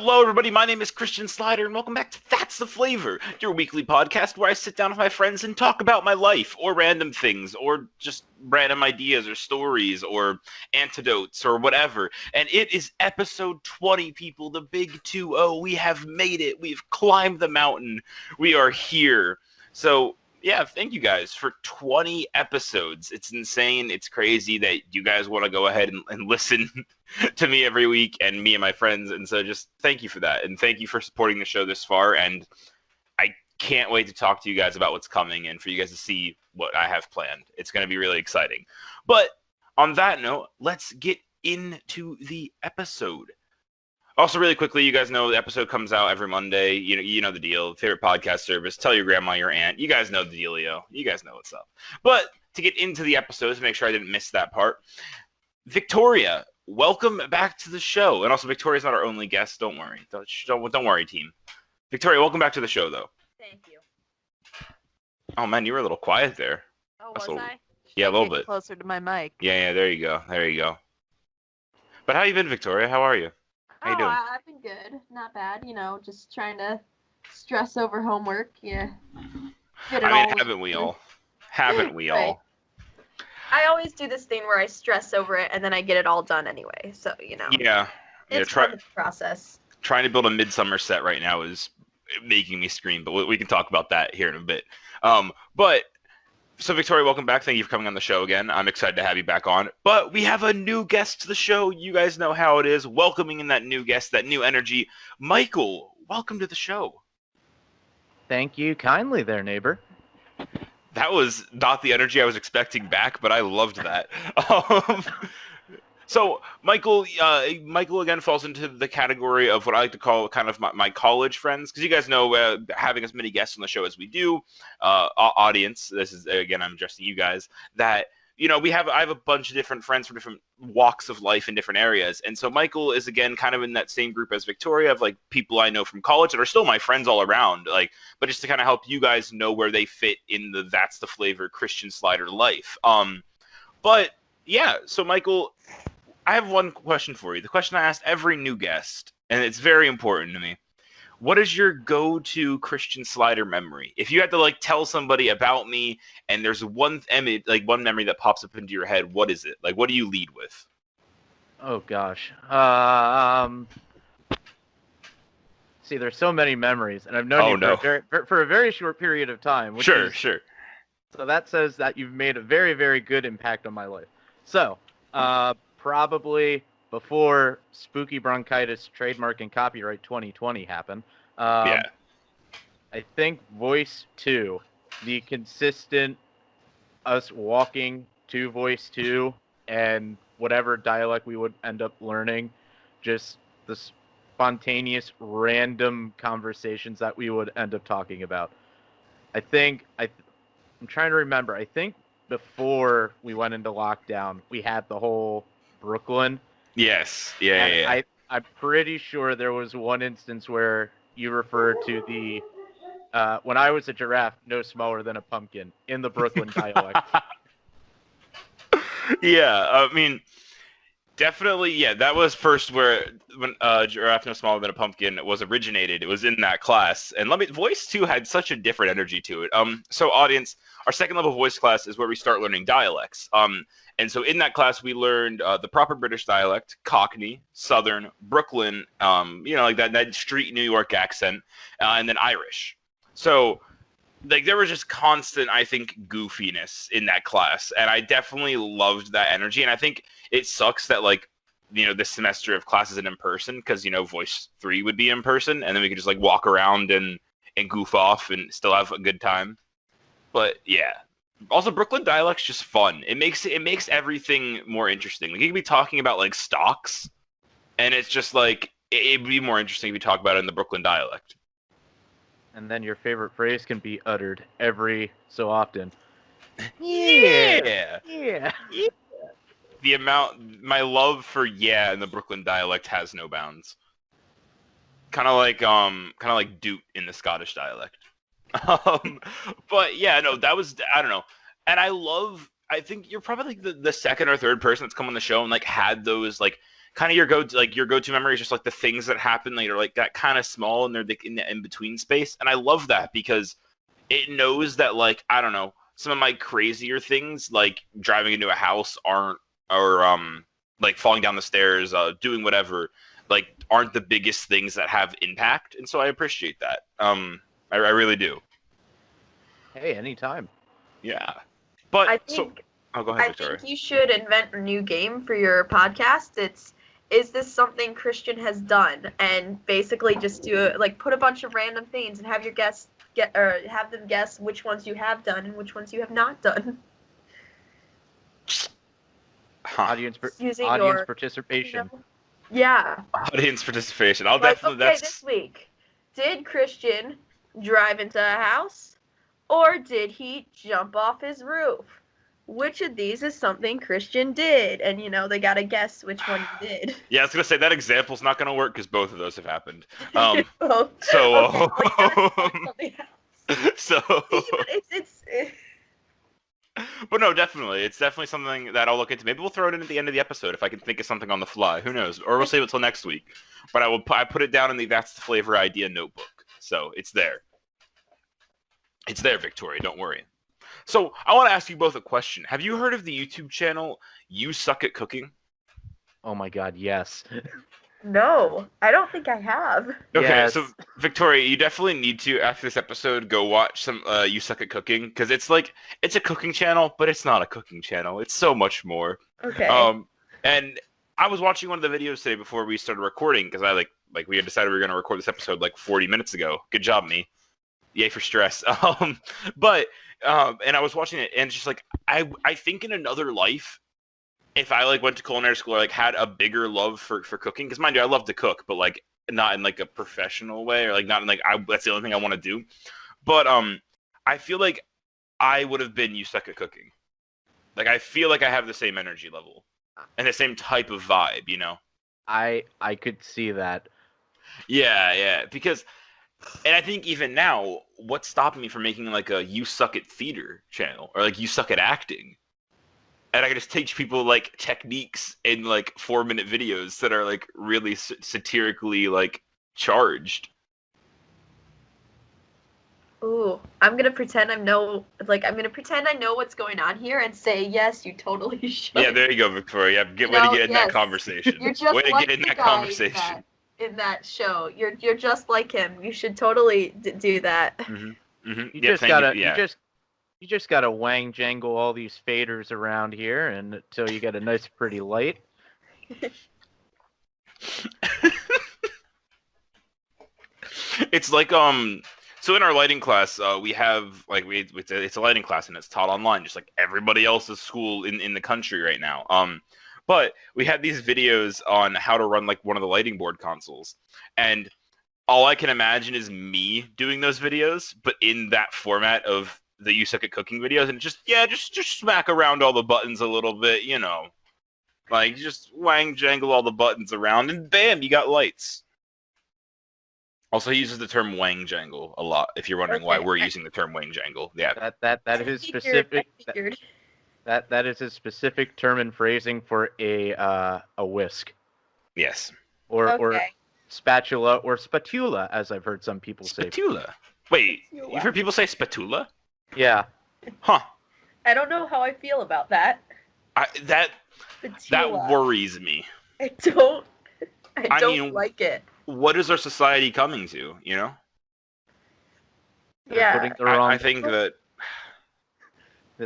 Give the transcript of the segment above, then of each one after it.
Hello, everybody. My name is Christian Slider, and welcome back to That's the Flavor, your weekly podcast where I sit down with my friends and talk about my life, or random things, or just random ideas, or stories, or antidotes, or whatever. And it is episode 20, people, the big 2-0. We have made it. We've climbed the mountain. We are here. So, yeah, thank you guys for 20 episodes. It's insane. It's crazy that you guys want to go ahead and listen to me every week and me and my friends. And so just thank you for that. And thank you for supporting the show this far. And I can't wait to talk to you guys about what's coming and for you guys to see what I have planned. It's going to be really exciting. But on that note, let's get into the episode. Also, really quickly, you guys know the episode comes out every Monday. You know the deal. Favorite podcast service. Tell your grandma, your aunt. You guys know the dealio. You guys know what's up. But to get into the episode, to make sure I didn't miss that part, Victoria, welcome back to the show. And also, Victoria's not our only guest. Don't worry. Don't worry, team. Victoria, welcome back to the show, though. Thank you. Oh, man, you were a little quiet there. Oh, was I? Yeah, a little bit. Closer to my mic. Yeah, there you go. There you go. But how you been, Victoria? How are you? How you doing? I've been good. Not bad. Just trying to stress over homework. Yeah. Haven't we all? Haven't we all? I always do this thing where I stress over it and then I get it all done anyway. So, Yeah. It's part of the process. Trying to build a midsummer set right now is making me scream, but we can talk about that here in a bit. So Victoria, welcome back. Thank you for coming on the show again. I'm excited to have you back on. But we have a new guest to the show. You guys know how it is. Welcoming in that new guest, that new energy. Michael, welcome to the show. Thank you kindly there, neighbor. That was not the energy I was expecting back, but I loved that. So Michael again falls into the category of what I like to call kind of my college friends, because you guys know having as many guests on the show as we do, audience. This is again, I'm addressing you guys. That I have a bunch of different friends from different walks of life in different areas, and so Michael is again kind of in that same group as Victoria of like people I know from college that are still my friends all around. But just to kind of help you guys know where they fit in the That's the Flavor Christian Slider life. But yeah, so Michael, I have one question for you. The question I asked every new guest, and it's very important to me. What is your go-to Christian Slider memory? If you had to tell somebody about me, and there's one memory that pops up into your head, what is it? What do you lead with? Oh gosh. See, there's so many memories, and I've known you for a very short period of time. Sure. So that says that you've made a very, very good impact on my life. So, probably before Spooky Bronchitis Trademark and Copyright 2020 happened. Yeah. I think Voice 2, the consistent us walking to Voice 2 and whatever dialect we would end up learning, just the spontaneous, random conversations that we would end up talking about. I'm trying to remember. I think before we went into lockdown, we had the whole Brooklyn. Yes. Yeah. I'm pretty sure there was one instance where you referred to the when I was a giraffe, no smaller than a pumpkin in the Brooklyn dialect. Yeah, definitely. Yeah, that was first when giraffe no smaller than a pumpkin was originated. It was in that class, and Voice 2 had such a different energy to it. So audience, our second level voice class is where we start learning dialects. And so in that class we learned the proper British dialect, Cockney, Southern, Brooklyn, that street New York accent, and then Irish. So there was just constant, I think, goofiness in that class, and I definitely loved that energy. And I think it sucks that this semester of class isn't in person, because Voice 3 would be in person, and then we could just walk around and goof off and still have a good time. But yeah, also Brooklyn dialect's just fun. It makes everything more interesting. You could be talking about stocks, and it's just it'd be more interesting if you talk about it in the Brooklyn dialect. And then your favorite phrase can be uttered every so often. Yeah. Yeah. My love for yeah in the Brooklyn dialect has no bounds. Kind of like doot in the Scottish dialect. But yeah, no, that was, I don't know. And I think you're probably the second or third person that's come on the show and had those kind of your go-to memory is just like the things that happen that are like that kind of small and they're in the in-between space. And I love that because it knows that, like, I don't know, some of my crazier things like driving into a house or like falling down the stairs, doing whatever, like aren't the biggest things that have impact. And so I appreciate that. I really do. Hey, anytime. Yeah. But I so think oh, go ahead, I Victoria. think you should invent a new game for your podcast. Is this something Christian has done? And basically just do it, like put a bunch of random things and have your guests have them guess which ones you have done and which ones you have not done. Huh. Audience Using participation. Yeah. Audience participation. I'll Like, definitely okay, that's this week, did Christian drive into a house or did he jump off his roof? Which of these is something Christian did? And, they got to guess which one he did. Yeah, I was gonna say that example's not gonna work because both of those have happened. Oh, So, okay, well, you gotta find something else. so, It's but no, definitely, it's definitely something that I'll look into. Maybe we'll throw it in at the end of the episode if I can think of something on the fly. Who knows? Or we'll save it till next week. But I put it down in the That's the Flavor idea notebook, so it's there. It's there, Victoria. Don't worry. So I want to ask you both a question. Have you heard of the YouTube channel You Suck at Cooking? Oh my God, yes. No, I don't think I have. Okay, Yes. so Victoria, you definitely need to, after this episode, go watch some You Suck at Cooking, because it's a cooking channel, but it's not a cooking channel. It's so much more. Okay. And I was watching one of the videos today before we started recording, because I like we had decided we were going to record this episode like 40 minutes ago. Good job, me. Yay for stress. But and I was watching it, and it's just like I think in another life, if I like went to culinary school or like had a bigger love for cooking, because mind you, I love to cook, but like not in like a professional way, or like not in like that's the only thing I want to do. But I feel like I would have been You Suck at Cooking. Like I feel like I have the same energy level and the same type of vibe, you know? I could see that. Yeah, because, and I think even now, what's stopping me from making like a You Suck at Theater channel or like You Suck at Acting? And I can just teach people like techniques in like 4-minute videos that are like really satirically like charged. Ooh, I'm gonna pretend I know what's going on here and say yes, you totally should. Yeah, there you go, Victoria. Get way to get in that conversation. You're just way to like get in the that guy conversation. in that show. You're just like him. You should totally do that. Mm-hmm. Mm-hmm. You Yeah, just thank gotta you. Yeah. you just gotta wang jangle all these faders around here and until you get a nice pretty light. It's like so in our lighting class we have like it's a lighting class and it's taught online just like everybody else's school in the country right now. But we had these videos on how to run like one of the lighting board consoles, and all I can imagine is me doing those videos, but in that format of the You Suck at Cooking videos, and just smack around all the buttons a little bit, you know, like just wang jangle all the buttons around, and bam, you got lights. Also, he uses the term wang jangle a lot. If you're wondering why Okay. we're using the term wang jangle, yeah, That I is figured- specific. I figured. That is a specific term and phrasing for a whisk yes, or Okay. spatula or spatula, as I've heard some people say. spatula. Wait, Spatula. you've heard people say spatula? Yeah. Huh? I don't know how I feel about that. That Spatula. worries me. I don't I mean, like it. What is our society coming to? You know, They're Yeah. putting the wrong, I think that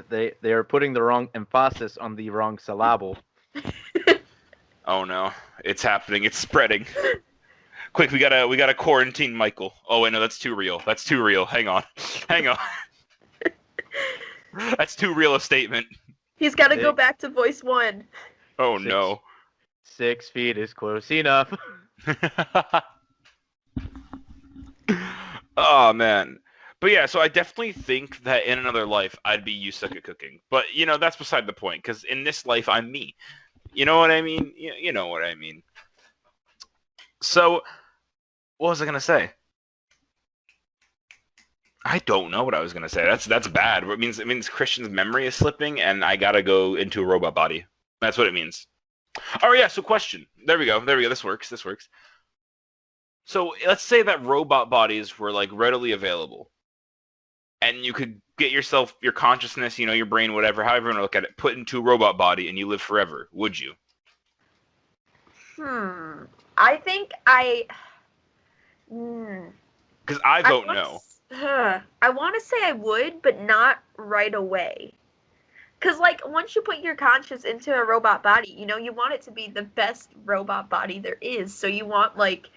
they are putting the wrong emphasis on the wrong syllable. oh no, it's happening. It's spreading. Quick, we gotta quarantine Michael. Oh wait, no, that's too real. That's too real. Hang on. That's too real a statement. He's got to go Six. back to voice 1. Oh Six. no. 6 feet is close enough. Oh man. But yeah, so I definitely think that in another life I'd be You Suck at Cooking. But you know, that's beside the point, because in this life I'm me. You know what I mean? You know what I mean. So what was I gonna say? I don't know what I was gonna say. That's bad. It means Christian's memory is slipping and I gotta go into a robot body. That's what it means. Oh yeah. So question. There we go. This works. So let's say that robot bodies were like readily available, and you could get yourself your consciousness, your brain, whatever, however you want to look at it, put into a robot body, and you live forever. Would you? I think I. Hmm. Because I vote no. I want to say I would, but not right away. Because, like, once you put your conscience into a robot body, you want it to be the best robot body there is. So you want, like,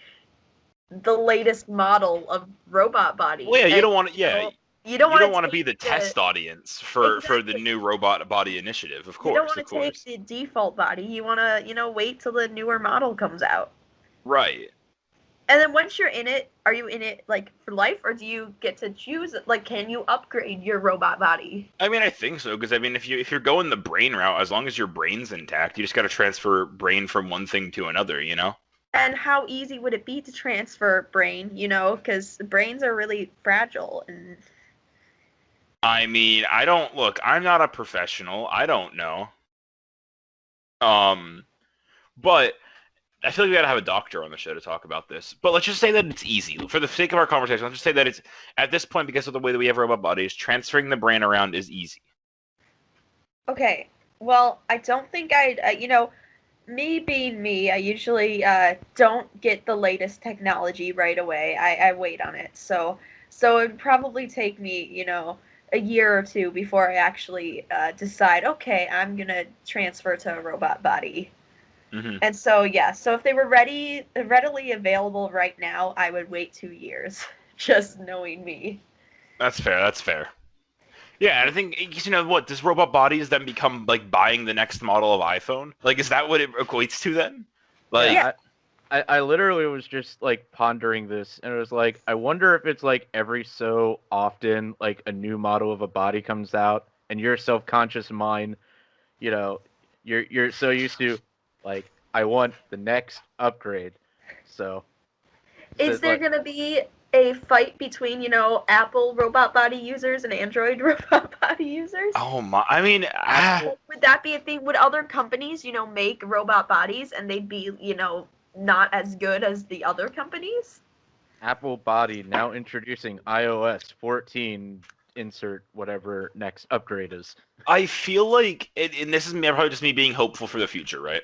the latest model of robot body. Well, yeah, you And, don't want to. Yeah, you don't you don't want to be the test audience for the Exactly. new robot body initiative. Of You don't course, want to take the default body. You want to, wait till the newer model comes out. Right. And then once you're in it, are you in it like for life, or do you get to choose? Like, can you upgrade your robot body? I mean, I think so because I mean, if you're going the brain route, as long as your brain's intact, you just got to transfer brain from one thing to another. And how easy would it be to transfer brain? Because brains are really fragile. And I mean, I don't look. I'm not a professional. I don't know. But I feel like we gotta have a doctor on the show to talk about this. But let's just say that it's easy. For the sake of our conversation, let's just say that it's at this point, because of the way that we have robot bodies, transferring the brain around is easy. okay, well, I don't think I'd. Me being me, I usually don't get the latest technology right away. I wait on it. So it'd probably take me, a year or two before I actually decide, okay, I'm gonna transfer to a robot body. Mm-hmm. And so yeah, so if they were readily available right now, I would wait 2 years. Just knowing me. That's fair. Yeah, and I think what does robot bodies then become like buying the next model of iPhone? Like, is that what it equates to then? Like, Yeah, I literally was just like pondering this, and it was like, I wonder if it's like every so often, like a new model of a body comes out, and your self-conscious mind, you're so used to, like, I want the next upgrade. So, Is there gonna be a fight between, Apple robot body users and Android robot body users? oh my, I mean, Would that be a thing? Would other companies, make robot bodies and they'd be, not as good as the other companies? Apple Body now introducing iOS 14. Insert whatever next upgrade is. I feel like, and this is probably just me being hopeful for the future, right?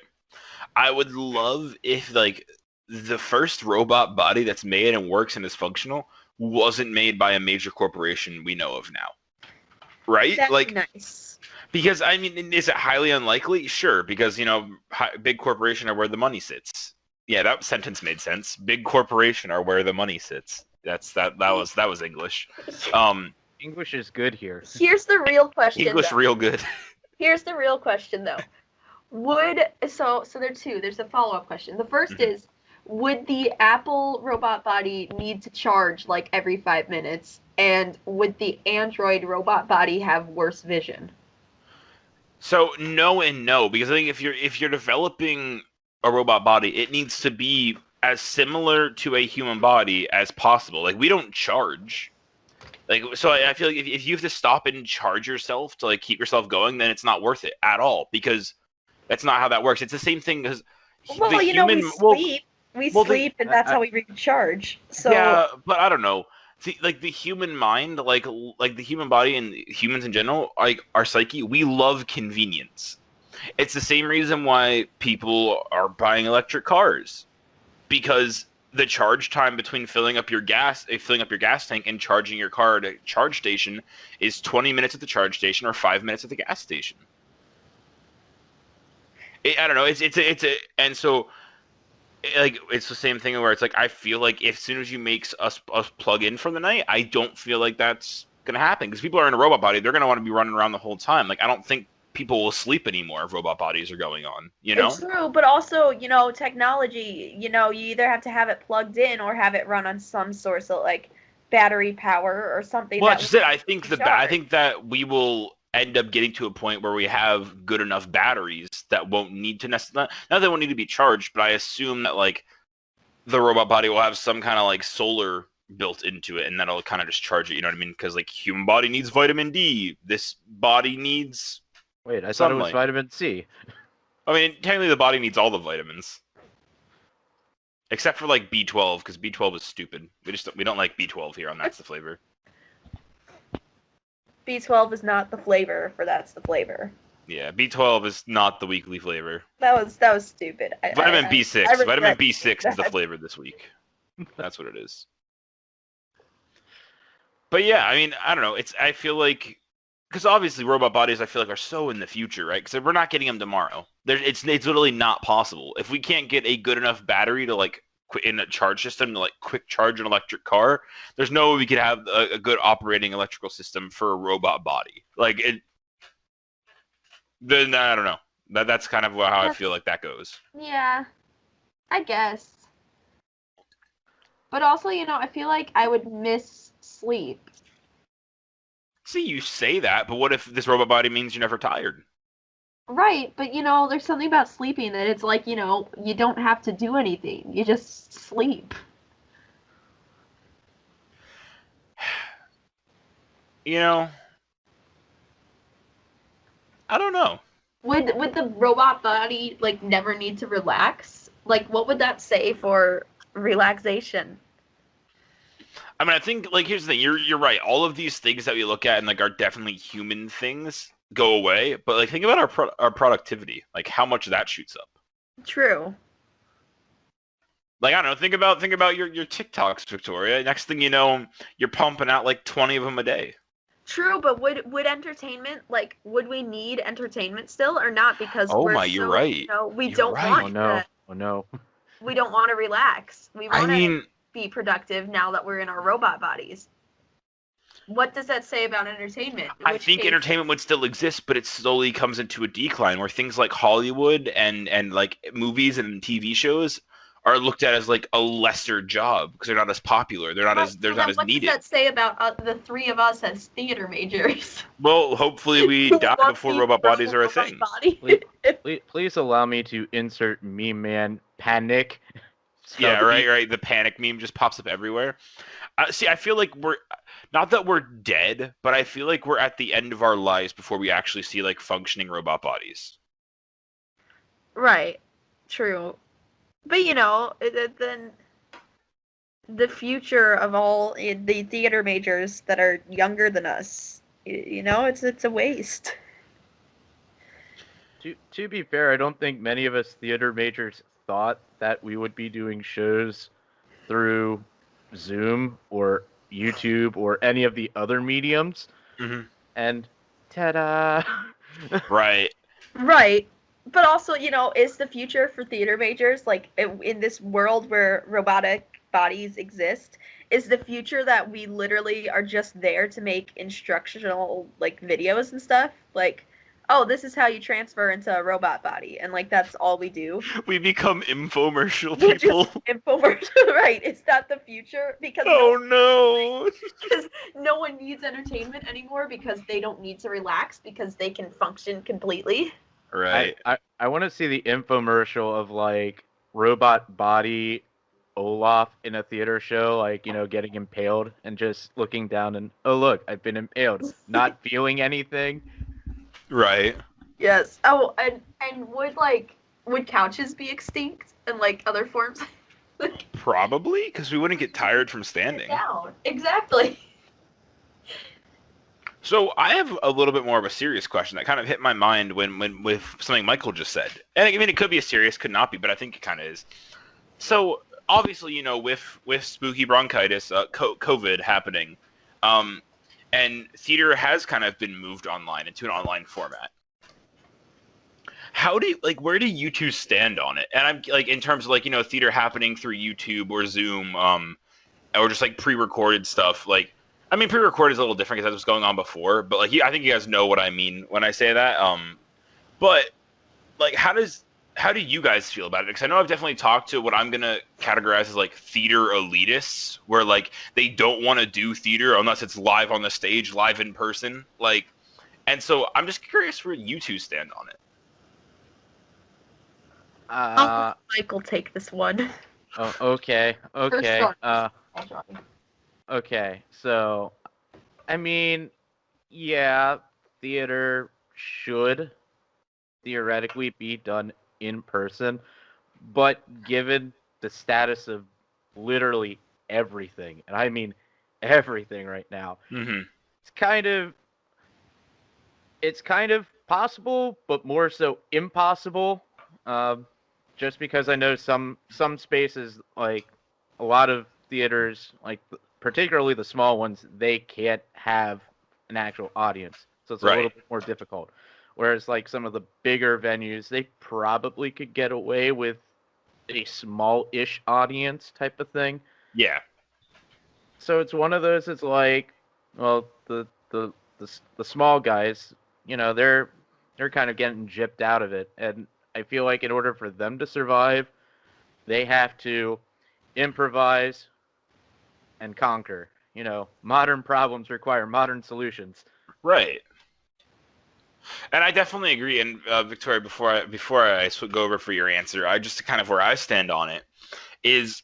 I would love if like the first robot body that's made and works and is functional wasn't made by a major corporation we know of now, right? That'd like be nice. Because I mean, is it highly unlikely? Sure, because big corporation are where the money sits. Yeah, that sentence made sense. Big corporation are where the money sits. That was English. English is good here. Here's the real question. English though. real good. Here's the real question though. So there are two. There's a follow-up question. The first is, would the Apple robot body need to charge like every 5 minutes? And would the Android robot body have worse vision? So no and no, because I think if you're developing a robot body, it needs to be as similar to a human body as possible. Like, we don't charge. Like, so I feel like if you have to stop and charge yourself to like keep yourself going, then it's not worth it at all, because that's not how that works. It's the same thing as Well, we sleep. We sleep, and that's how we recharge. So yeah, but I don't know. Like the human mind, like the human body and humans in general, like our psyche, we love convenience. It's the same reason why people are buying electric cars, because the charge time between filling up your gas tank and charging your car at a charge station is 20 minutes at the charge station or 5 minutes at the gas station. I don't know. And so like it's the same thing where it's like I feel like as soon as you make us plug in for the night, I don't feel like that's gonna happen, because people are in a robot body. They're gonna want to be running around the whole time. Like, I don't think people will sleep anymore if robot bodies are going on. It's true, but also, technology, you either have to have it plugged in or have it run on some source of like battery power or something. Well, that's just it. I think that we will end up getting to a point where we have good enough batteries that won't need to not they won't need to be charged, but I assume that like the robot body will have some kind of like solar built into it, and that'll kind of just charge it. You know what I mean? Because like human body needs vitamin D, this body needs Wait, I sunlight. thought it was vitamin C. I mean, technically the body needs all the vitamins. Except for like B12, because B12 is stupid. We don't like B12 here on That's the Flavor. B12 is not the flavor for That's the Flavor. Yeah, B12 is not the weekly flavor. That was stupid. Vitamin B6. Vitamin B6 is the that. flavor this week. That's what it is. But yeah, I mean, I don't know. I feel like, because obviously robot bodies, I feel like, are so in the future, right? Because we're not getting them tomorrow. It's literally not possible. If we can't get a good enough battery to like in a charge system to like quick charge an electric car, there's no way we could have a good operating electrical system for a robot body. Like it. Then I don't know. That's kind of how I feel like that goes. Yeah, I guess. But also, I feel like I would miss sleep. See, you say that, but what if this robot body means you're never tired? Right, but there's something about sleeping that it's like, you don't have to do anything. You just sleep. I don't know. Would the robot body like never need to relax? Like, what would that say for relaxation? I mean, I think like here's the thing. You're right. All of these things that we look at and like are definitely human things go away. But like think about our productivity. Like how much that shoots up. True. Like I don't know. Think about your TikToks, Victoria. Next thing you know, you're pumping out like 20 of them a day. True, but would entertainment, like, would we need entertainment still or not? Because you're right. We You're don't right. want Oh no. We don't want to relax. We want to I mean, be productive now that we're in our robot bodies. What does that say about entertainment? I think entertainment would still exist, but it slowly comes into a decline where things like Hollywood and like movies and TV shows are looked at as like a lesser job because they're not as popular. They're not as needed. What does that say about the three of us as theater majors? Well, hopefully we die before robot bodies are a thing. Please allow me to insert meme man panic. Yeah, right. The panic meme just pops up everywhere. See, I feel like we're not that we're dead, but I feel like we're at the end of our lives before we actually see like functioning robot bodies. Right. True. But then the future of all the theater majors that are younger than us, it's a waste. To be fair, I don't think many of us theater majors thought that we would be doing shows through Zoom or YouTube or any of the other mediums. Mm-hmm. And ta-da! Right. Right. But also, is the future for theater majors, like, in this world where robotic bodies exist, is the future that we literally are just there to make instructional, like, videos and stuff? Like, oh, this is how you transfer into a robot body, and, like, that's all we do? We become infomercial people. Infomercial, right. Is that the future? Because because no one needs entertainment anymore because they don't need to relax because they can function completely. Right. I want to see the infomercial of like robot body Olaf in a theater show, like, getting impaled and just looking down and, oh look, I've been impaled, not feeling anything. Right. Yes. Oh, and would couches be extinct and like other forms? Probably, because we wouldn't get tired from standing. Down. Exactly. So I have a little bit more of a serious question that kind of hit my mind when with something Michael just said. And I mean, it could be a serious, could not be, but I think it kind of is. So obviously, with spooky bronchitis, COVID happening, and theater has kind of been moved online into an online format. Where do you two stand on it? And I'm like, in terms of like, theater happening through YouTube or Zoom, or just like pre-recorded stuff, like. I mean, pre-recorded is a little different because that's what's going on before, but like, I think you guys know what I mean when I say that. But like, how do you guys feel about it? Because I know I've definitely talked to what I'm gonna categorize as like theater elitists, where like they don't want to do theater unless it's live on the stage, live in person. Like, and so I'm just curious where you two stand on it. I'll let Michael take this one. Oh, okay. Okay, so, I mean, yeah, theater should theoretically be done in person, but given the status of literally everything, and I mean everything right now, Mm-hmm. it's kind of possible, but more so impossible. Um, just because I know some spaces, like a lot of theaters, like particularly the small ones, they can't have an actual audience, so it's a little Right. bit more difficult. Whereas like some of the bigger venues, they probably could get away with a small-ish audience type of thing. Yeah. So it's one of those. It's like, well, the small guys, they're kind of getting gypped out of it, and I feel like in order for them to survive, they have to improvise and conquer. Modern problems require modern solutions. Right. And I definitely agree. And Victoria, before I go over for your answer, I just kind of where I stand on it is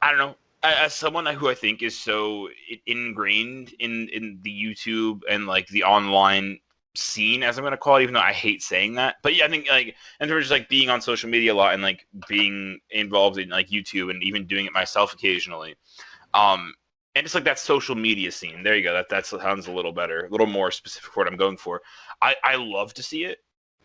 I don't know. As someone who I think is so ingrained in the YouTube and like the online scene, as I'm gonna call it, even though I hate saying that, but yeah, I think like in terms of just like being on social media a lot and like being involved in like YouTube and even doing it myself occasionally, um, and just like that social media scene. There you go. That sounds a little better, a little more specific for what I'm going for. I love to see it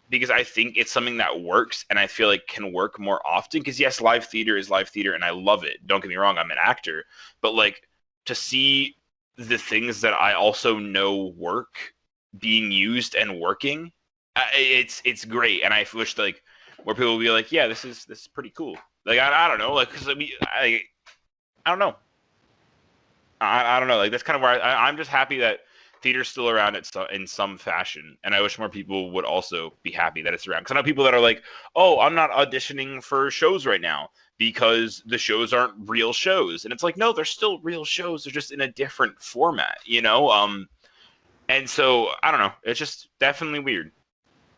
because I think it's something that works and I feel like can work more often. Because yes, live theater is live theater and I love it. Don't get me wrong, I'm an actor, but like to see the things that I also know work being used and working, it's great. And I wish like more people would be like, yeah, this is pretty cool. Like I don't know, like because I don't know. I don't know. Like that's kind of where I'm just happy that theater's still around in some fashion, and I wish more people would also be happy that it's around. Because I know people that are like, "Oh, I'm not auditioning for shows right now because the shows aren't real shows," and it's like, no, they're still real shows. They're just in a different format, you know. And so I don't know. It's just definitely weird,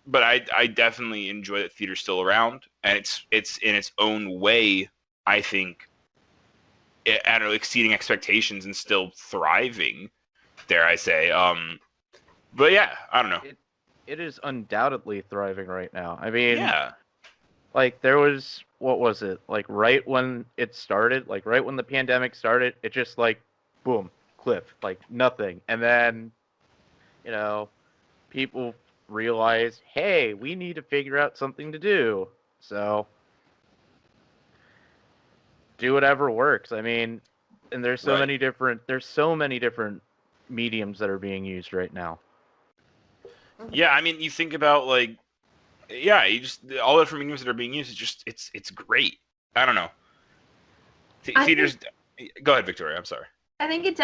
but I definitely enjoy that theater's still around, and it's in its own way. I think I don't know, exceeding expectations and still thriving, dare I say. But yeah, I don't know. It is undoubtedly thriving right now. I mean, Yeah, like there was, what was it? Like right when it started, like right when the pandemic started, it just like boom, cliff, like nothing. And then, you know, people realize, hey, we need to figure out something to do. So do whatever works. I mean, and right. there's so many different mediums that are being used right now. Yeah, I mean, you think about like, yeah, you just all the different mediums that are being used. It's great. I don't know. I Theaters. think Go ahead, Victoria. I'm sorry. I think it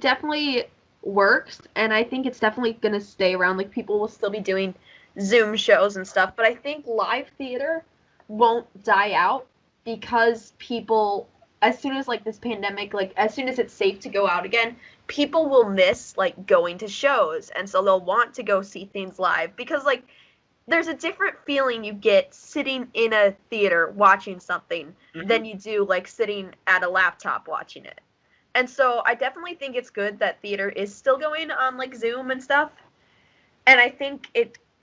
definitely works, and I think it's definitely gonna stay around. Like people will still be doing Zoom shows and stuff, but I think live theater won't die out because people, as soon as like this pandemic, like as soon as it's safe to go out again, people will miss like going to shows, and so they'll want to go see things live because like there's a different feeling you get sitting in a theater watching something Mm-hmm. than you do like sitting at a laptop watching it. And so I definitely think it's good that theater is still going on like Zoom and stuff. And I think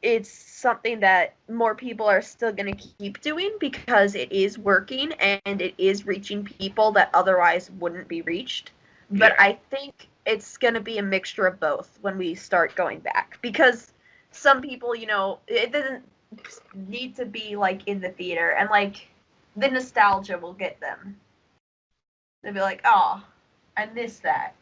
it's something that more people are still going to keep doing because it is working and it is reaching people that otherwise wouldn't be reached. But Yeah. I think it's going to be a mixture of both when we start going back because some people, it doesn't need to be like in the theater and like the nostalgia will get them. They'll be like, "Oh, I miss that."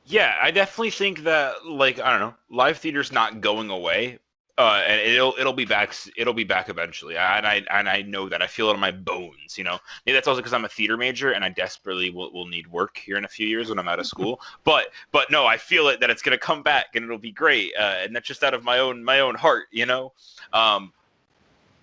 Yeah, I definitely think that like I don't know, live theater's not going away, and it'll be back. It'll be back eventually, and I know that. I feel it in my bones. Maybe that's also because I'm a theater major and I desperately will need work here in a few years when I'm out of school. But no, I feel it that it's gonna come back and it'll be great, and that's just out of my own heart.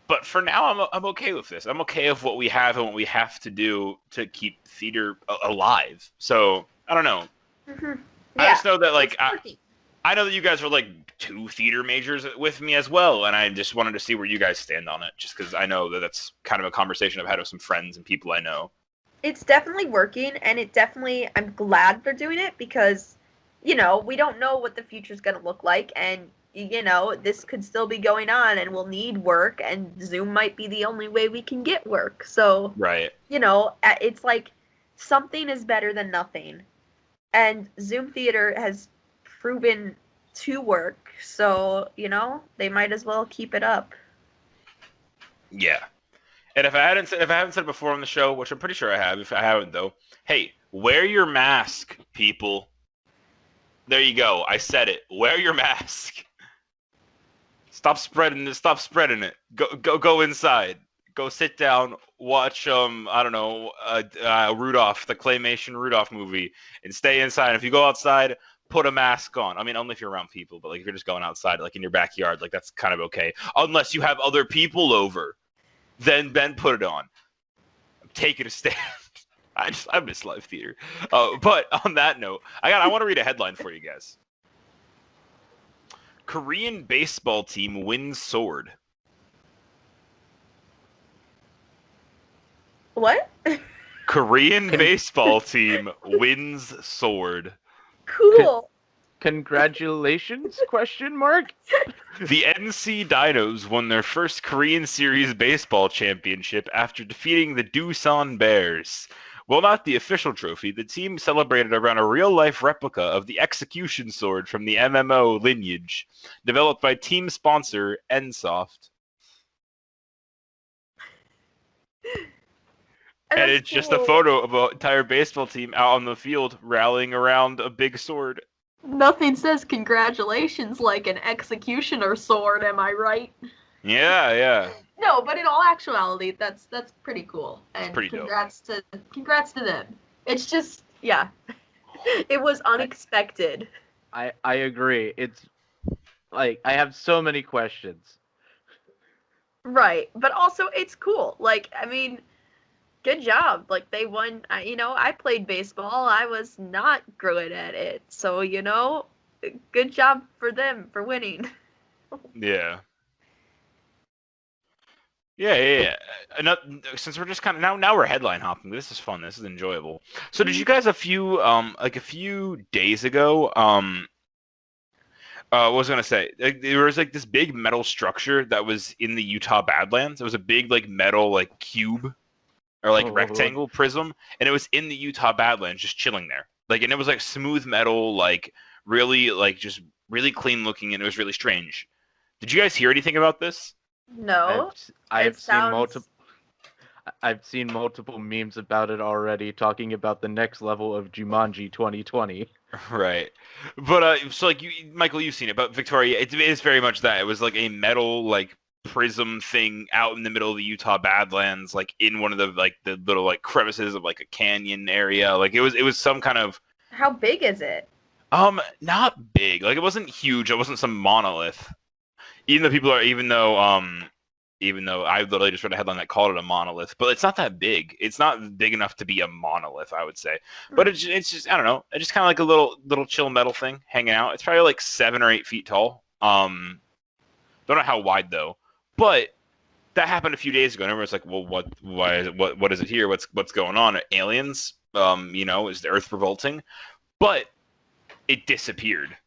But for now, I'm okay with this. I'm okay with what we have and what we have to do to keep theater alive. So I don't know. Mm-hmm. I Yeah, just know that like it's working. I know that you guys are like two theater majors with me as well, and I just wanted to see where you guys stand on it, just because I know that that's kind of a conversation I've had with some friends and people I know. It's definitely working, and I'm glad they're doing it because, we don't know what the future's going to look like, and you know, this could still be going on and we'll need work, and Zoom might be the only way we can get work. So, Right. you know, it's like something is better than nothing. And Zoom Theater has proven to work. So, you know, they might as well keep it up. Yeah. And if I haven't said it before on the show, which I'm pretty sure I have, if I haven't though, hey, wear your mask, people. There you go. I said it. Wear your mask. Stop spreading it. Stop spreading it. Go inside. Go sit down. Watch I don't know, Rudolph, the claymation Rudolph movie, and stay inside. And if you go outside, put a mask on. I mean, only if you're around people, but like if you're just going outside, like in your backyard, like that's kind of okay. Unless you have other people over, then put it on. I'm taking a stand. I miss live theater. But on that note, I want to read a headline for you guys. Korean baseball team wins sword. What? Korean baseball team wins sword. Cool. Congratulations? Question mark. The NC Dinos won their first Korean Series baseball championship after defeating the Doosan Bears. While not the official trophy, the team celebrated around a real-life replica of the execution sword from the MMO lineage, developed by team sponsor NSoft. And it's just a photo of an entire baseball team out on the field rallying around a big sword. Nothing says congratulations like an executioner sword, am I right? Yeah. No, but in all actuality, that's pretty cool. And pretty dope. Congrats to them. It's just Yeah. It was unexpected. I agree. It's like I have so many questions. Right. But also it's cool. Like, I mean, good job. Like, they won. You know, I played baseball. I was not good at it. So, you know, good job for them for winning. Yeah. Yeah. Since we're just kind of now we're headline hopping. This is fun. This is enjoyable. So did you guys a few days ago what was I gonna say? Like, there was like this big metal structure that was in the Utah Badlands. It was a big like metal like cube or like rectangle prism, and it was in the Utah Badlands just chilling there. Like, and it was like smooth metal, like really like just really clean looking, and it was really strange. Did you guys hear anything about this? No. I've seen multiple memes about it already, talking about the next level of Jumanji 2020. Right, but so like Michael, you've seen it, but Victoria, it is very much that. It was like a metal like prism thing out in the middle of the Utah Badlands, like in one of the little like crevices of like a canyon area. Like it was some kind of. How big is it? Not big. Like it wasn't huge. It wasn't some monolith. Even though I literally just read a headline that called it a monolith, but it's not that big. It's not big enough to be a monolith, I would say. But it's just I don't know. It's just kind of like a little chill metal thing hanging out. It's probably like 7 or 8 feet tall. Don't know how wide though. But that happened a few days ago, and everyone's like, "Well, what is it here? What's going on? Aliens? Is the Earth revolting?" But it disappeared.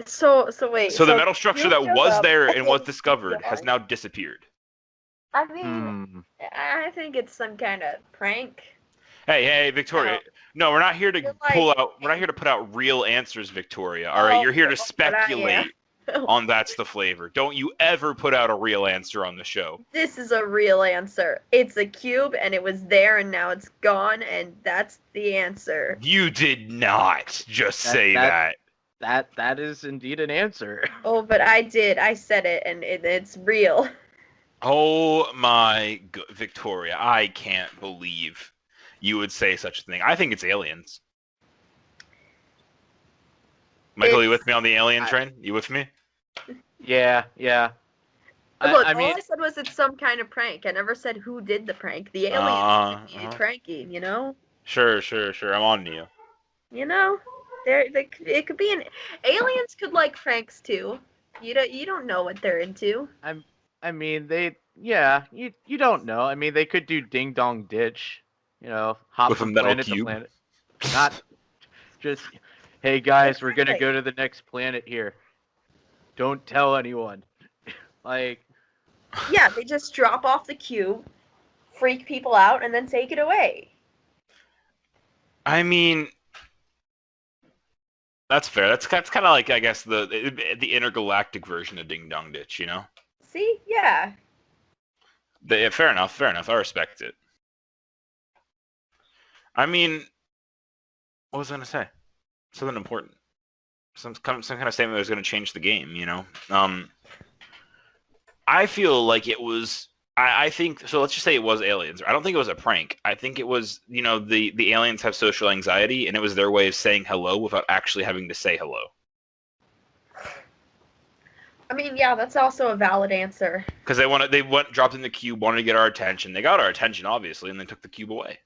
So wait. So the metal structure that was there and was Okay. discovered has now disappeared. I mean, I think it's some kind of prank. Hey, Victoria. No, we're not here to You're like- We're not here to put out real answers, Victoria. All right, you're here to but I am. speculate on That's the Flavor. Don't you ever put out a real answer on the show. This is a real answer. It's a cube, and it was there, and now it's gone, and that's the answer. You did not just say that. That is indeed an answer. Oh, but I did. I said it, and it's real. Oh my Victoria, I can't believe you would say such a thing. I think it's aliens. Michael, you with me on the alien train? You with me? Yeah. Look, I all mean, I said was it's some kind of prank. I never said who did the prank. The aliens could be pranking, you know? Sure. I'm on to you. You know? It could be aliens could like pranks too. You don't know what they're into. I mean, you don't know. I mean, they could do Ding Dong Ditch, hop With a from metal planet cube? to planet. Not just, Hey guys, we're gonna Exactly. go to the next planet here. Don't tell anyone. Like, Yeah, they just drop off the cube, freak people out, and then take it away. I mean, that's fair. That's kind of like, I guess, the intergalactic version of Ding Dong Ditch, you know? See? Yeah. Yeah, fair enough. Fair enough. I respect it. I mean, what was I gonna say? Something important. Some kind of statement that was gonna change the game, you know? I feel like it was. I think so. Let's just say it was aliens. I don't think it was a prank. I think it was, the aliens have social anxiety, and it was their way of saying hello without actually having to say hello. I mean, yeah, that's also a valid answer. Because they went dropped in the cube, wanted to get our attention. They got our attention, obviously, and then took the cube away.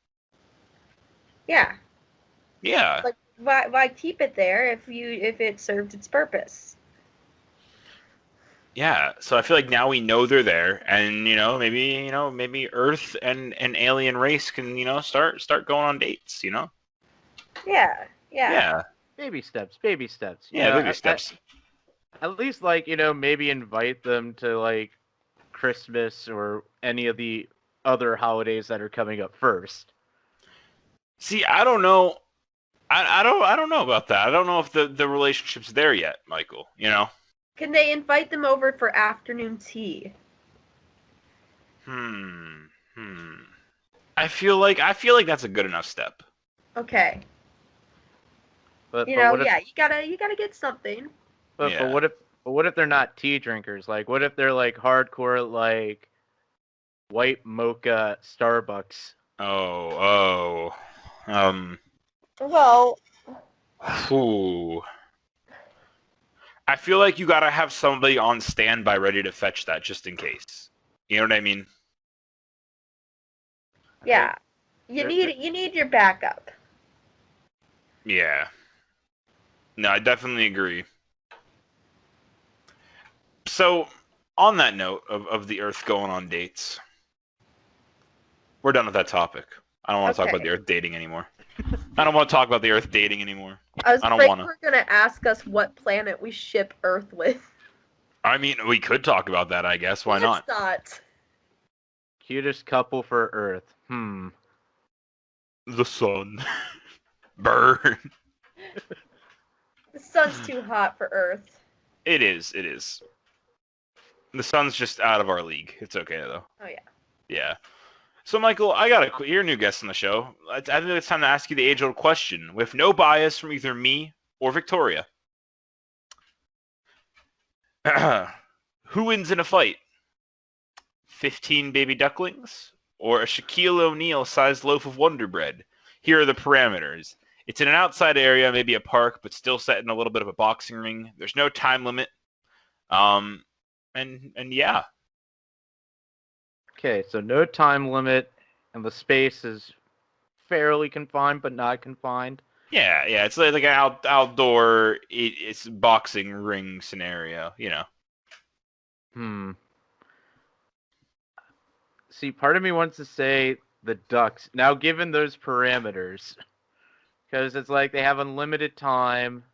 Yeah. Yeah. Like, why keep it there if it served its purpose? Yeah, so I feel like now we know they're there, and maybe Earth and an alien race can start going on dates. Yeah. Yeah. Yeah, baby steps, baby steps. yeah, baby steps. At least, like, maybe invite them to, like, Christmas or any of the other holidays that are coming up first. See, I don't know. I don't know about that. I don't know if the relationship's there yet, Michael. Can they invite them over for afternoon tea? Hmm. I feel like that's a good enough step. Okay. But Yeah, you gotta get something. But Yeah. what if they're not tea drinkers? Like, what if they're like hardcore, like, white mocha Starbucks? Oh. Well, Ooh. I feel like you gotta have somebody on standby ready to fetch that just in case. You know what I mean? yeah. You need your backup. Yeah. No, I definitely agree. So, on that note of the Earth going on dates, we're done with that topic. I don't want to talk about the Earth dating anymore. I don't want to talk about the Earth dating anymore. I was I don't afraid wanna. you were gonna ask us what planet we ship Earth with. I mean, we could talk about that, I guess. Why not? Let's not. Cutest couple for Earth. The sun. Burn. The sun's too hot for Earth. It is. The sun's just out of our league. It's okay, though. Oh yeah. Yeah. So, Michael, you're a new guest on the show. I think it's time to ask you the age-old question, with no bias from either me or Victoria. Who wins in a fight? 15 baby ducklings or a Shaquille O'Neal-sized loaf of Wonder Bread? Here are the parameters. It's in an outside area, maybe a park, but still set in a little bit of a boxing ring. There's no time limit. And yeah. Okay, so no time limit, and the space is fairly confined, but not confined. Yeah, it's like an outdoor, it's boxing ring scenario, See, part of me wants to say the Ducks. Now, given those parameters, because it's like they have unlimited time,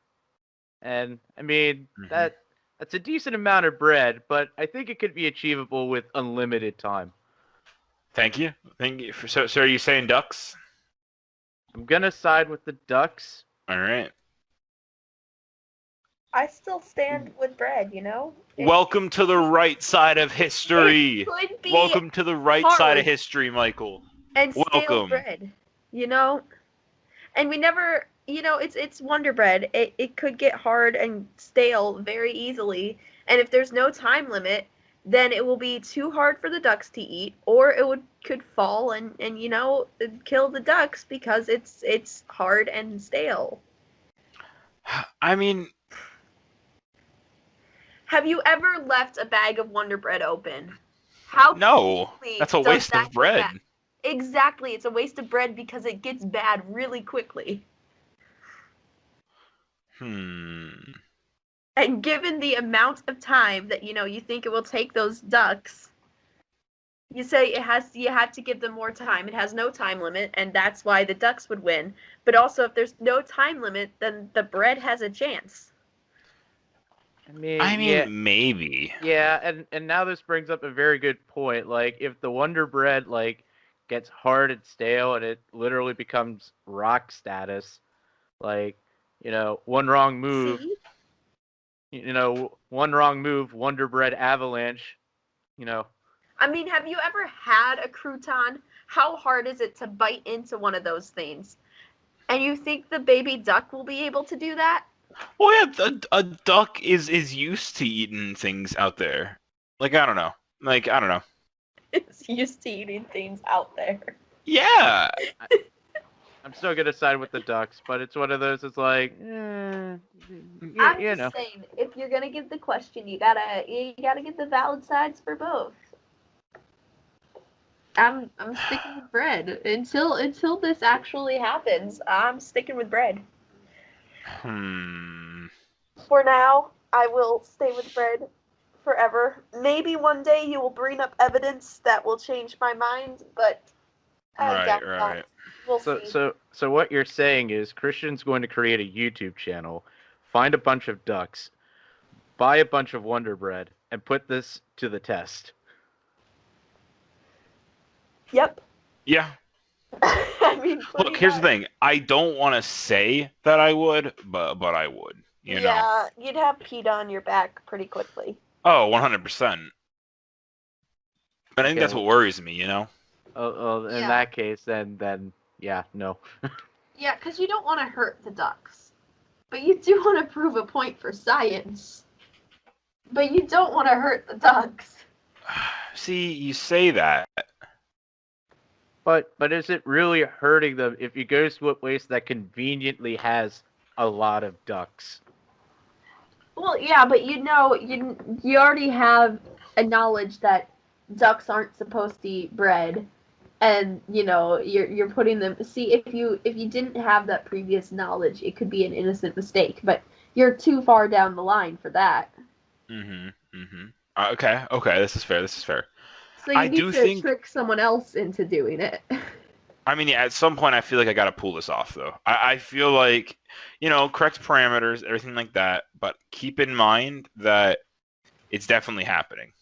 and I mean that's a decent amount of bread, but I think it could be achievable with unlimited time. Thank you. So are you saying ducks? I'm gonna side with the Ducks. All right. I still stand with bread, Welcome to the right side of history. It could be Welcome to the right side of history, Michael. and stale Welcome. bread, And we never, it's Wonder Bread. It could get hard and stale very easily. And if there's no time limit, then it will be too hard for the ducks to eat, or could fall and kill the ducks because it's hard and stale. I mean, have you ever left a bag of Wonder Bread open? No, that's a waste of bread. Exactly, it's a waste of bread because it gets bad really quickly. And given the amount of time that you think it will take those ducks, You say you have to give them more time. It has no time limit, and that's why the ducks would win. But also, if there's no time limit, then the bread has a chance. I Yeah, mean, maybe. yeah, and now this brings up a very good point. Like, if the Wonder Bread like gets hard and stale, and it literally becomes rock status, like, one wrong move, See? one wrong move, Wonder Bread avalanche, you know. I mean, have you ever had a crouton? How hard is it to bite into one of those things? And you think the baby duck will be able to do that? Well, yeah, a duck is used to eating things out there. Like, I don't know. It's used to eating things out there. Yeah. I'm still gonna side with the Ducks, but it's one of those. It's like, I'm you just saying, if you're gonna give the question, you gotta get the valid sides for both. I'm sticking with bread until this actually happens. I'm sticking with bread. For now, I will stay with bread forever. Maybe one day you will bring up evidence that will change my mind, but I doubt that. We'll see. So what you're saying is Christian's going to create a YouTube channel, find a bunch of ducks, buy a bunch of Wonder Bread, and put this to the test. Yep. Yeah. I mean, Look, here's the thing. I don't want to say that I would, but I would. You know. Yeah, you'd have PETA on your back pretty quickly. Oh, 100%. But I think that's Okay. what worries me. You know. Oh, in Yeah. that case, then yeah, no. Yeah, because you don't want to hurt the ducks. But you do want to prove a point for science. But you don't want to hurt the ducks. See, you say that. But is it really hurting them if you go to a place that conveniently has a lot of ducks? Well, yeah, but you already have a knowledge that ducks aren't supposed to eat bread, and you're putting them. See, if you didn't have that previous knowledge, it could be an innocent mistake, but you're too far down the line for that. Okay. This is fair. So you I need do to think- trick someone else into doing it. I mean, yeah, at some point, I feel like I gotta pull this off, though. I feel like, correct parameters, everything like that, but keep in mind that it's definitely happening.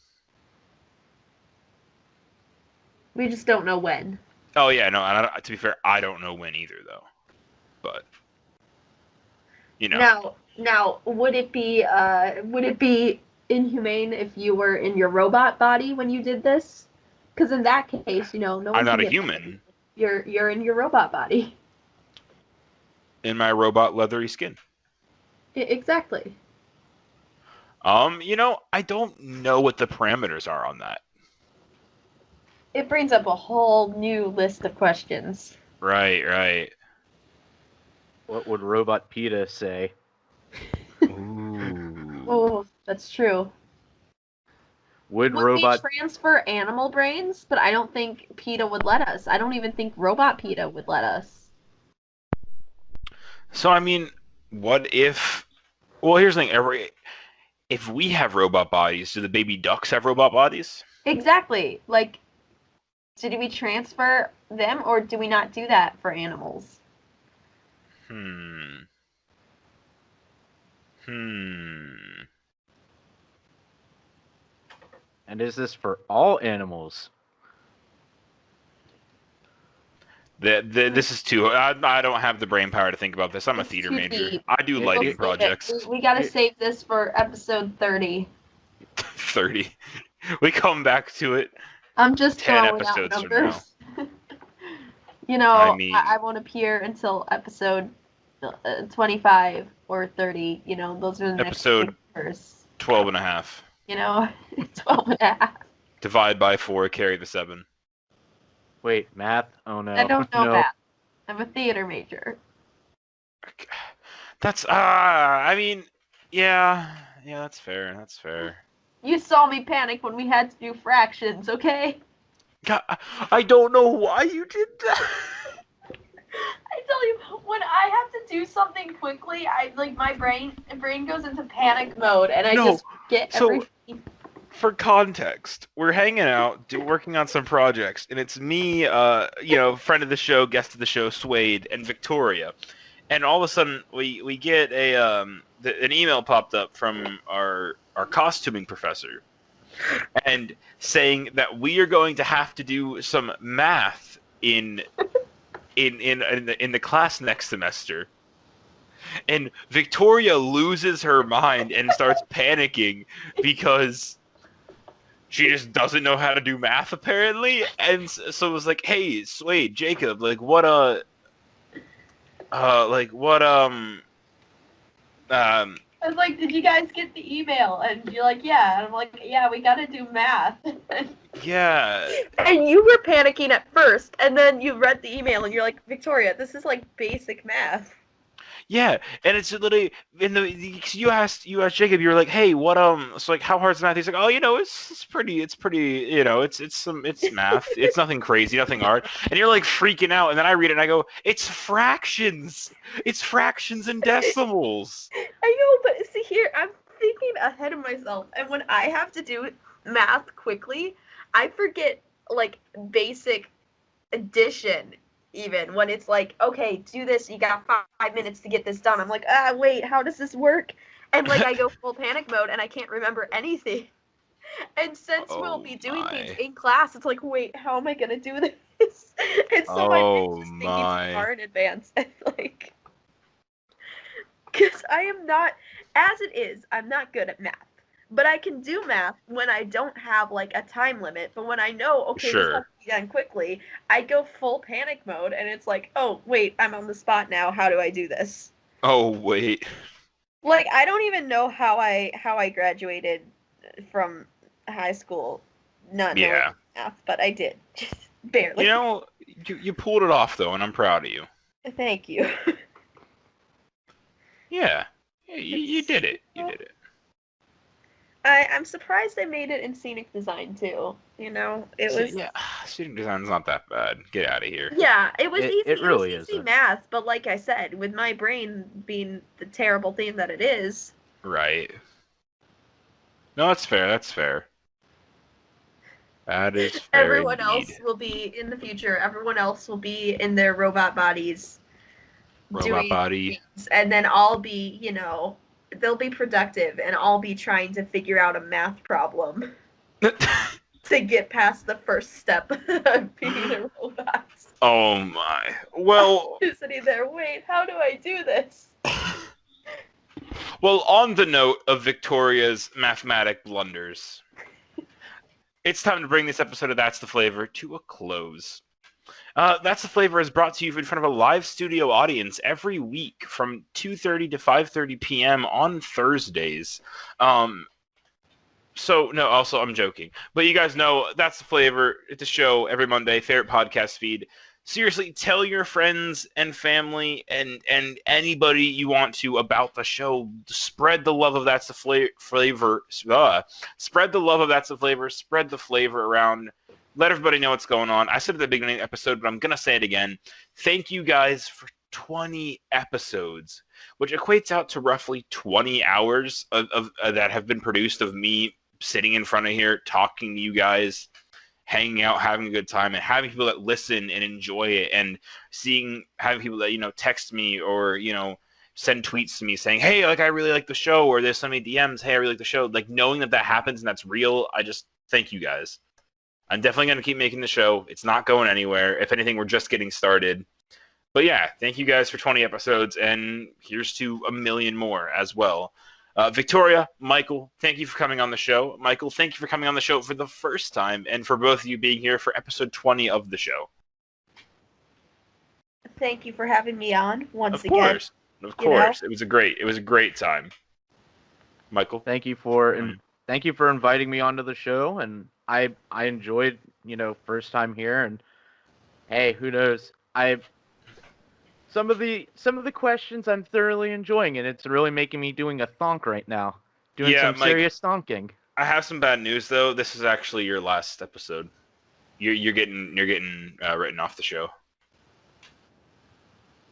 We just don't know when. Oh yeah, no. And to be fair, I don't know when either, though. But Now, would it be inhumane if you were in your robot body when you did this? Because in that case, no one. I'm not can a get human. You're in your robot body. In my robot leathery skin. Exactly. I don't know what the parameters are on that. It brings up a whole new list of questions. Right. What would Robot PETA say? Ooh. Oh, that's true. Would We Robot transfer animal brains? But I don't think PETA would let us. I don't even think Robot PETA would let us. So I mean, what if? Well, here's the thing. If we have robot bodies, do the baby ducks have robot bodies? Exactly. Like, did we transfer them, or do we not do that for animals? And is this for all animals? This is too. I don't have the brain power to think about this. I'm a It's theater too major. deep. I do We'll lighting save it. projects. We gotta save this for episode 30. 30. We come back to it. I'm just 10 throwing out episodes from numbers. I mean- I won't appear until episode 25 or 30. Those are the Episode- next numbers. 12 and a half. 12 and a half. Divide by 4, carry the 7. Wait, math? Oh no. I don't know no. math. I'm a theater major. That's I mean, yeah, that's fair. You saw me panic when we had to do fractions, okay? God, I don't know why you did that. I tell you, when I have to do something quickly, my brain goes into panic mode, and I No, just get so- everything. for context, we're hanging out, working on some projects, and it's me, friend of the show, guest of the show, Suede, and Victoria. And all of a sudden, we get an email popped up from our costuming professor, and saying that we are going to have to do some math in the class next semester. And Victoria loses her mind and starts panicking because she just doesn't know how to do math apparently. And so it was like, hey, Suede, Jacob, like what I was like, did you guys get the email? And you're like, yeah. And I'm like, yeah, we gotta do math. yeah. And you were panicking at first, and then you read the email, and you're like, Victoria, this is like basic math. Yeah, and it's literally you asked Jacob, you were like, hey, what so like how hard's math? He's like, oh, it's pretty, it's math, it's nothing crazy, nothing hard. And you're like freaking out, and then I read it and I go, it's fractions and decimals. I know, but see here, I'm thinking ahead of myself, and when I have to do math quickly, I forget like basic addition. Even when it's like, okay, do this, you got 5 minutes to get this done. I'm like, wait, how does this work? And like I go full panic mode and I can't remember anything. And since we'll be doing things in class, it's like, wait, how am I gonna do this? And so my brain's just thinking too far in advance. And like, because I am not, as it is, I'm not good at math. But I can do math when I don't have like a time limit. But when I know, okay, this has to be done quickly, I go full panic mode, and it's like, oh wait, I'm on the spot now. How do I do this? Oh wait. Like I don't even know how I graduated from high school, not knowing math, but I did, just barely. You pulled it off though, and I'm proud of you. Thank you. Yeah, you did it. You did it. I'm surprised they made it in scenic design too. It was Scenic design's not that bad. Get out of here. Yeah, it was easy. It really is easy math, but like I said, with my brain being the terrible thing that it is. Right. No, that's fair. That's fair. That is fair. Everyone else will be in the future. Everyone else will be in their robot bodies. Robot body. Things, and then I'll be, they'll be productive, and I'll be trying to figure out a math problem to get past the first step of being a robot. Oh my. Well. Just sitting there, wait, how do I do this? Well, on the note of Victoria's mathematic blunders, it's time to bring this episode of That's the Flavor to a close. That's the Flavor is brought to you in front of a live studio audience every week from 2:30 to 5:30 p.m. on Thursdays. So, no, also, I'm joking. But you guys know That's the Flavor. It's a show every Monday, favorite podcast feed. Seriously, tell your friends and family and anybody you want to about the show. Spread the love of That's the Flavor. Spread the love of That's the Flavor. Spread the flavor around. Let everybody know what's going on. I said at the beginning of the episode, but I'm going to say it again. Thank you guys for 20 episodes, which equates out to roughly 20 hours of that have been produced of me sitting in front of here, talking to you guys, hanging out, having a good time, and having people that listen and enjoy it, and having people that, text me or, send tweets to me saying, hey, like, I really like the show, or there's so many DMs, hey, I really like the show. Like, knowing that happens and that's real, I just thank you guys. I'm definitely going to keep making the show. It's not going anywhere. If anything, we're just getting started. But yeah, thank you guys for 20 episodes, and here's to a million more as well. Victoria, Michael, thank you for coming on the show. Michael, thank you for coming on the show for the first time, and for both of you being here for episode 20 of the show. Thank you for having me on once again. Of course. It was a great time. Michael, thank you for inviting me onto the show, and I enjoyed, first time here, and hey, who knows? Some of the questions I'm thoroughly enjoying, and it's really making me doing a thonk right now. Doing some serious thonking. I have some bad news though. This is actually your last episode. You're getting written off the show.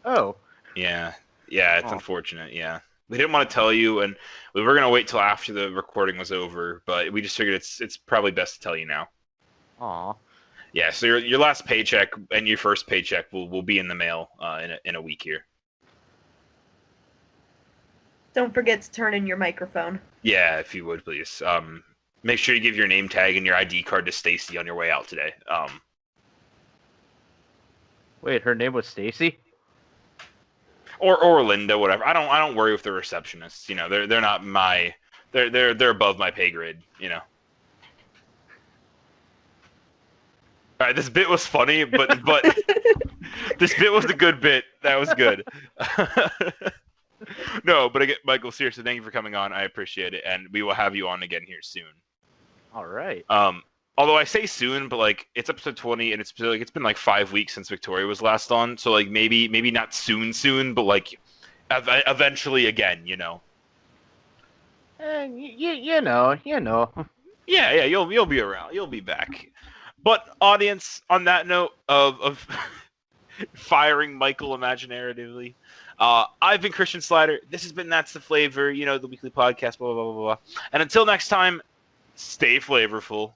Oh. Yeah. Yeah, it's unfortunate, yeah. we didn't want to tell you, and we were gonna wait till after the recording was over, but we just figured it's probably best to tell you now. Aw. Yeah, so your last paycheck and your first paycheck will be in the mail in a week here. Don't forget to turn in your microphone. Yeah, if you would please. Make sure you give your name tag and your ID card to Stacy on your way out today. Wait, her name was Stacy? Or Linda, whatever. I don't worry with the receptionists. You know, they're not my they're above my pay grade. You know. All right, this bit was funny, but this bit was a good bit. That was good. No, but again, Michael, seriously, thank you for coming on. I appreciate it, and we will have you on again here soon. All right. Although I say soon, but like it's episode 20, and it's been like 5 weeks since Victoria was last on. So like maybe not soon, but like eventually again, you know. You know. Yeah, you'll be around. You'll be back. But audience, on that note of firing Michael imaginatively, I've been Christian Slider. This has been That's the Flavor, you know, the weekly podcast, blah, blah, blah, blah, blah. And until next time, stay flavorful.